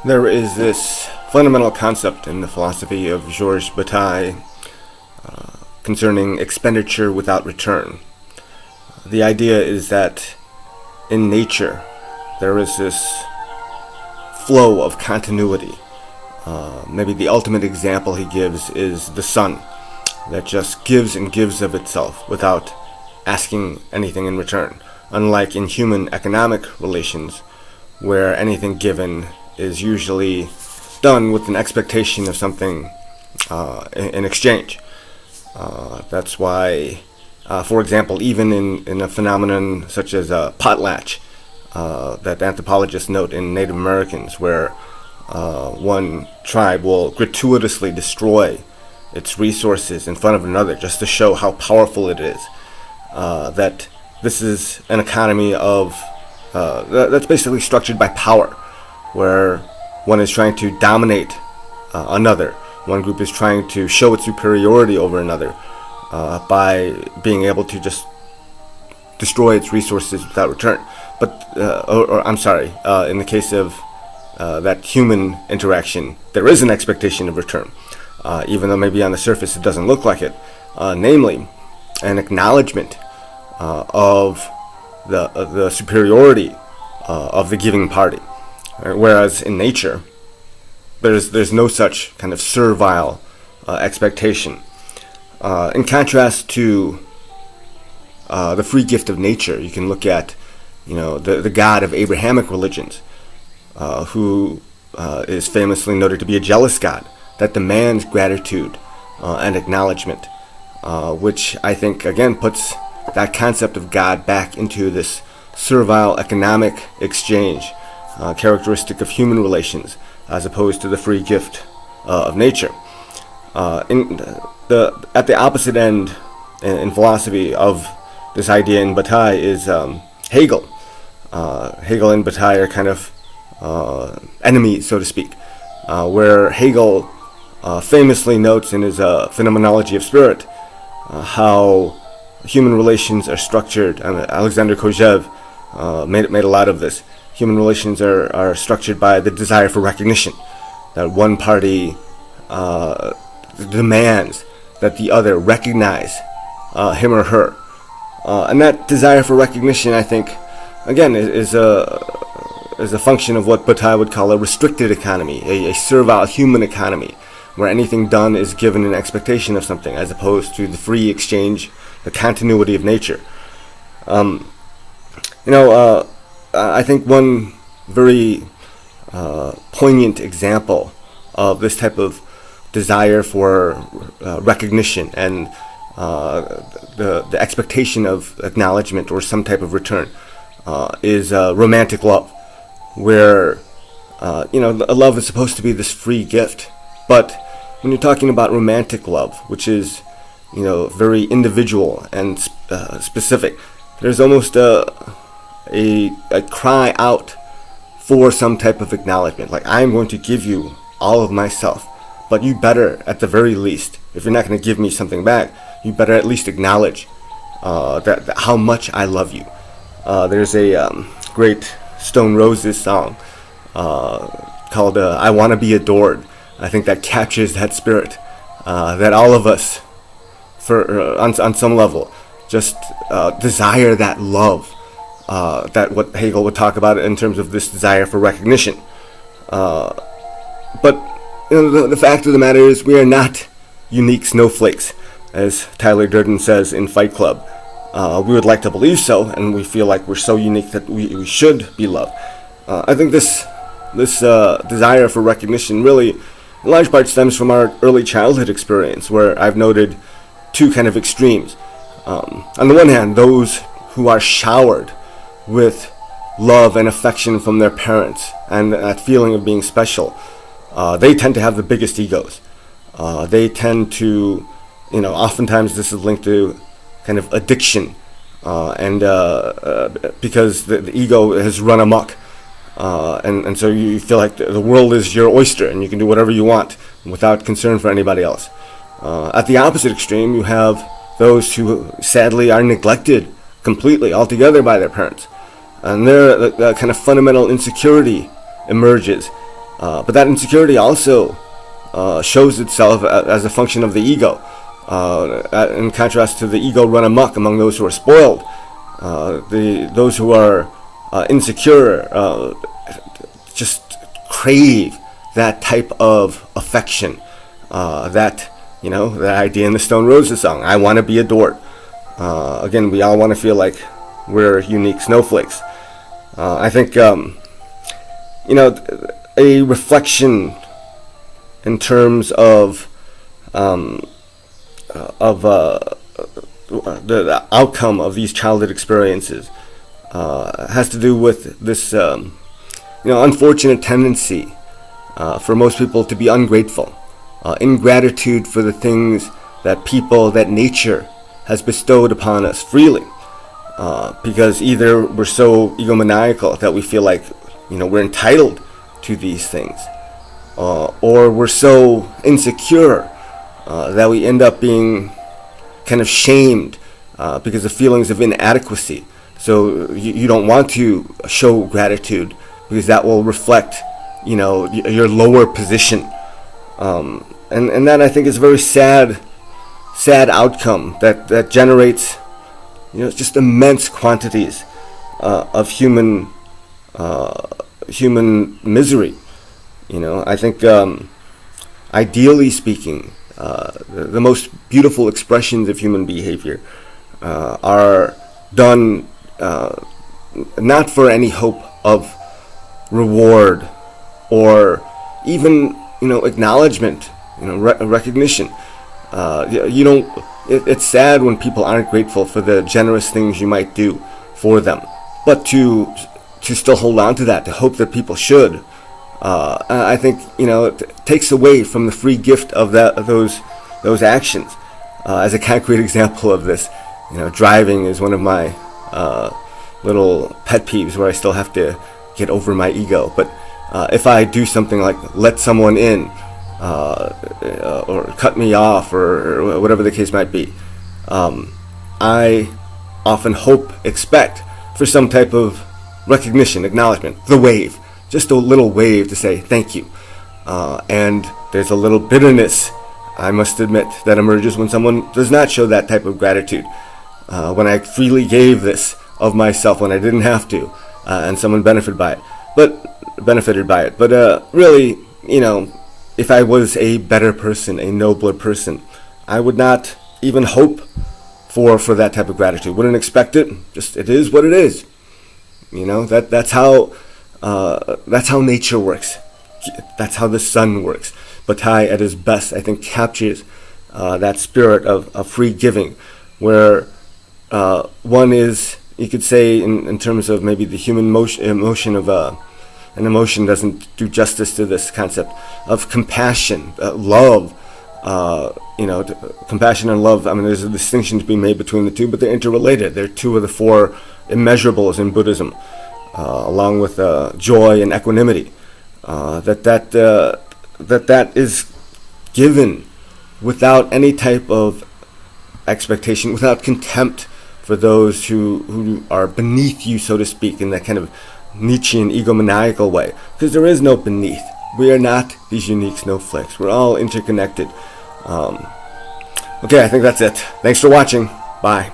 There is this fundamental concept in the philosophy of Georges Bataille concerning expenditure without return. The idea is that in nature there is this flow of continuity. Maybe the ultimate example he gives is the sun, that just gives and gives of itself without asking anything in return, unlike in human economic relations, where anything given is usually done with an expectation of something in exchange. That's why, for example, even in a phenomenon such as potlatch, that anthropologists note in Native Americans, where one tribe will gratuitously destroy its resources in front of another just to show how powerful it is. That this is an economy of that's basically structured by power, where one is trying to dominate another. One group is trying to show its superiority over another by being able to just destroy its resources without return. But, in the case of that human interaction, there is an expectation of return, even though maybe on the surface it doesn't look like it. Namely, an acknowledgement of the superiority of the giving party. Whereas in nature, there's no such kind of servile expectation. In contrast to the free gift of nature, you can look at, the God of Abrahamic religions, who is famously noted to be a jealous God that demands gratitude and acknowledgement, which I think again puts that concept of God back into this servile economic exchange, characteristic of human relations, as opposed to the free gift of nature. At the opposite end in philosophy of this idea in Bataille is Hegel. Hegel and Bataille are kind of enemies, so to speak, where Hegel famously notes in his Phenomenology of Spirit how human relations are structured. Alexander Kojève made a lot of this. Human relations are structured by the desire for recognition, that one party demands that the other recognize him or her. And that desire for recognition, I think, again, is a function of what Bataille would call a restricted economy, a servile human economy, where anything done is given an expectation of something, as opposed to the free exchange, the continuity of nature. I think one very poignant example of this type of desire for recognition and the expectation of acknowledgement or some type of return is romantic love, where love is supposed to be this free gift. But when you're talking about romantic love, which is very individual and specific, there's almost a cry out for some type of acknowledgement. Like, I'm going to give you all of myself, but you better, at the very least, if you're not going to give me something back, you better at least acknowledge that how much I love you. There's a great Stone Roses song called I Want to Be Adored. I think that captures that spirit that all of us, on some level, just desire that love, that what Hegel would talk about in terms of this desire for recognition. But the fact of the matter is, we are not unique snowflakes, as Tyler Durden says in Fight Club. We would like to believe so, and we feel like we're so unique that we should be loved. I think this desire for recognition really, in large part, stems from our early childhood experience, where I've noted two kind of extremes. On the one hand, those who are showered with love and affection from their parents and that feeling of being special, they tend to have the biggest egos. They tend to, oftentimes this is linked to kind of addiction, and because the ego has run amok, and so you feel like the world is your oyster and you can do whatever you want without concern for anybody else. At the opposite extreme, you have those who sadly are neglected completely, altogether by their parents, and there the kind of fundamental insecurity emerges But that insecurity also shows itself as a function of the ego, in contrast to the ego run amok among those who are spoiled. Those who are insecure just crave that type of affection, that idea in the Stone Roses song, I want to be adored. Again, we all want to feel like we're unique snowflakes. I think a reflection in terms of the outcome of these childhood experiences has to do with this unfortunate tendency for most people to be ungrateful, ingratitude for the things that nature has bestowed upon us freely, because either we're so egomaniacal that we feel like we're entitled to these things, or we're so insecure that we end up being kind of shamed because of feelings of inadequacy. So you don't want to show gratitude because that will reflect your lower position, and that, I think, is a very sad outcome that generates just immense quantities of human misery. I think ideally speaking, the most beautiful expressions of human behavior are done not for any hope of reward or even acknowledgement, recognition. It's sad when people aren't grateful for the generous things you might do for them, but to still hold on to that, to hope that people should, I think it takes away from the free gift of those actions. As a concrete example of this, driving is one of my little pet peeves where I still have to get over my ego. But if I do something like let someone in, or cut me off, or whatever the case might be, I often expect for some type of recognition, acknowledgement, the wave, just a little wave to say thank you. And there's a little bitterness, I must admit, that emerges when someone does not show that type of gratitude. When I freely gave this of myself when I didn't have to, and someone benefited by it. But really, if I was a better person, a nobler person, I would not even hope for that type of gratitude. Wouldn't expect it. Just, it is what it is. That's how nature works. That's how the sun works. Bataille, at his best, I think, captures that spirit of free giving, where one is, you could say, in terms of maybe the human emotion of an emotion doesn't do justice to this concept of compassion, love. Compassion and love, I mean, there's a distinction to be made between the two, but they're interrelated. They're two of the four immeasurables in Buddhism, along with joy and equanimity. That is given without any type of expectation, without contempt for those who are beneath you, so to speak, in that kind of Nietzschean egomaniacal way, because there is no beneath. We are not these unique snowflakes. We're all interconnected. Okay, I think that's it. Thanks for watching. Bye.